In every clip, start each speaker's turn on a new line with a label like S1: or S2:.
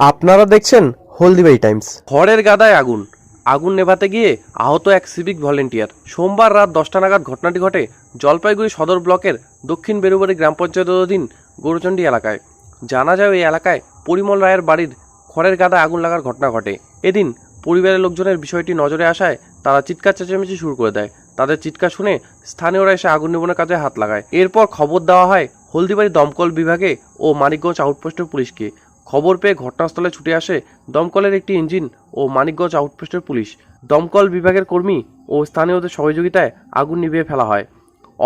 S1: আপনারা দেখছেন হলদিবাড়ি টাইমস। খড়ের গাদায় আগুন, আগুন নেভাতে গিয়ে আহত এক সিভিক ভলেন্টিয়ার। সোমবার রাত 10টা নাগাদ ঘটনাটি ঘটে জলপাইগুড়ি সদর ব্লকের দক্ষিণ বেরুবাড়ি গ্রাম পঞ্চায়েতের অধীন গৌরচণ্ডী এলাকায়। জানা যায় এই এলাকায় পরিমল রায়ের বাড়ির খড়ের গাদায় আগুন লাগার ঘটনা ঘটে। এদিন পরিবারের লোকজনের বিষয়টি নজরে আসায় তারা চিৎকার চেঁচামেচি শুরু করে দেয়। তাদের চিৎকার শুনে স্থানীয়রা এসে আগুন নিবারণের কাজে হাত লাগায়। এরপর খবর দেওয়া হয় হলদিবাড়ি দমকল বিভাগে ও মানিকগঞ্জ আউটপোস্টের পুলিশকে। খবর পেয়ে ঘটনাস্থলে ছুটে আসে দমকলের একটি ইঞ্জিন ও মানিকগঞ্জ আউটপোস্টের পুলিশ। দমকল বিভাগের কর্মী ও স্থানীয়দের সহযোগিতায় আগুন নিভিয়ে ফেলা হয়।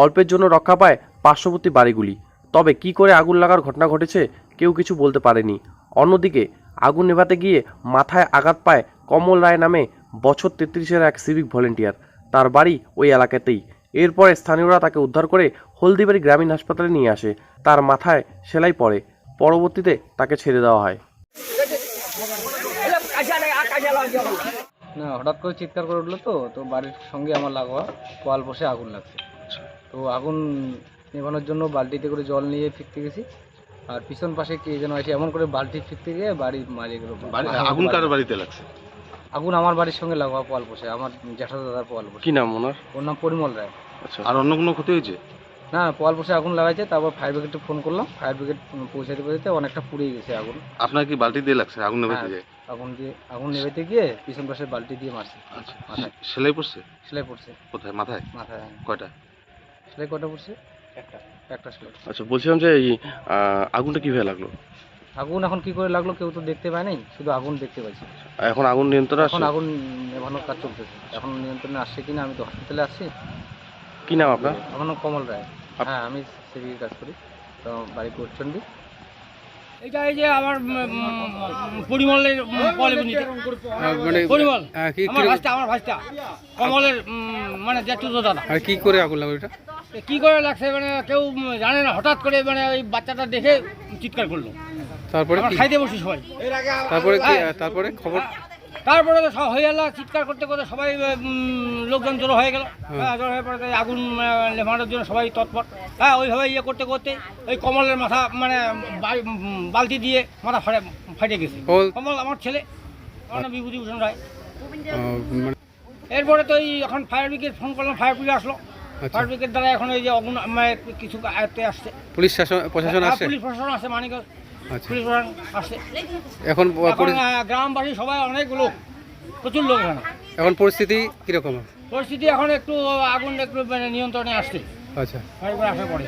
S1: অল্পের জন্য রক্ষা পায় পার্শ্ববর্তী বাড়িগুলি। তবে কি করে আগুন লাগার ঘটনা ঘটেছে কেউ কিছু বলতে পারেনি। অন্যদিকে আগুন নেভাতে গিয়ে মাথায় আঘাত পায় কমল রায় নামে বছর 33-এর এক সিভিক ভলেন্টিয়ার। তার বাড়ি ওই এলাকাতেই। এরপরে স্থানীয়রা তাকে উদ্ধার করে হলদিবাড়ি গ্রামীণ হাসপাতালে নিয়ে আসে। তার মাথায় সেলাই পড়ে। পরবর্তীতে তাকে ছেড়ে দেওয়া হয়।
S2: না, হঠাৎ করে চিৎকার করে উঠলো তো বাড়ির সঙ্গে আমার লাগোয়া কোয়াল বসে আগুন লাগছে। তো আগুন নেভানোর জন্য বালতিতে করে জল নিয়ে ফিরতে গেছি, আর পিছন পাশে কে যেন এসে এমন করে বালতি ফিরতে গিয়ে বাড়ি মারিয়ে গেল।
S3: আগুন কার বাড়িতে লাগছে?
S2: আগুন আমার বাড়ির সঙ্গে লাগোয়া পোয়াল বসে, আমার জ্যাঠা দাদার পোয়াল বসে।
S1: কি নাম ওনার?
S2: ওর নাম পরিমল রায়।
S3: আচ্ছা, আর অন্য কোনো ক্ষতি হয়েছে?
S2: না, পোয়াল বসে আগুন লাগাইছে। তারপর ফায়ার ব্রিগেডে ফোন করলাম, ফায়ার ব্রিগেড পৌঁছাতে অনেকটা পুড়িয়ে গেছে আগুন।
S3: আপনার কি বালতি দিয়ে লাগছে আগুন নেভাতে যায়?
S2: আগুন নেভাতে গিয়ে পিছন পাশে বালতি দিয়ে মারছে।
S3: আচ্ছা,
S2: মাথায়
S3: সেলাই পড়ছে?
S2: সেলাই পড়ছে।
S3: কোথায়? মাথায়?
S2: মাথায়।
S3: কয়টা
S2: সেলাই কয়টা পড়ছে? একটা সেলাই।
S1: আচ্ছা, বলছিলাম যে এই আগুনটা কিভাবে লাগলো?
S2: আগুন এখন কি করে লাগলো কেউ তো দেখতে পায় নাই, শুধু আগুন দেখতে পাইছি।
S1: এখন আগুন নিয়ন্ত্রণে
S2: এখন
S1: আসছে?
S2: আগুন নেভানোর কাজ চলতেছে। এখন নিয়ন্ত্রণে আসছে কিনা, আমি তো হসপিটালে আসছি।
S1: কি নাম আপনার?
S2: আমার নাম কমল রায়। হ্যাঁ, আমি সিভিক কাজ করি, তো বাড়ি গৌরচণ্ডী।
S4: এটা এই যে আমার পরিমলের পরিমল আমার ভাইটা কমলের মানে জ্যাঠুতো দাদা।
S5: আর কি করে আগুন লাগলো এটা?
S4: কি করে লাগছে মানে কেউ জানে না, হঠাৎ করে মানে ওই বাচ্চাটা দেখে চিৎকার করলো।
S5: তারপরে
S4: আমরা খাইতে বসি সবাই।
S5: তারপরে খবর?
S4: তারপরে তো সব হয়ে গেল, চিৎকার করতে করতে সবাই লোকজন জড়ো হয়ে গেল। জড়ো হয়ে পড়ে আগুন নেভানোর জন্য সবাই তৎপর। হ্যাঁ, ওইভাবে ইয়ে করতে করতে ওই কমলের মাথা মানে বালতি দিয়ে মাথা ফাটে গেছে। কমল আমার ছেলে, আমার নাম বিভূতিভূষণ রায়। এরপরে তো এখন ফায়ার ব্রিগেড ফোন করলাম, ফায়ার ব্রিগেড আসলো। ফায়ার ব্রিগেড দ্বারা এখন এই যে আগুন কিছু আয়ত্তে আসছে।
S5: পুলিশ প্রশাসন আসছে?
S4: পুলিশ প্রশাসন আসছে, মানিকগঞ্জ পুলিশ প্রশাসন আসছে।
S5: এখন
S4: গ্রামবাসী সবাই অনেক লোক, প্রচুর লোক এখানে।
S5: এখন পরিস্থিতি কিরকম?
S4: পরিস্থিতি এখন একটু আগুন একটু নিয়ন্ত্রণে আসছে।
S5: আচ্ছা,
S4: আসার পরে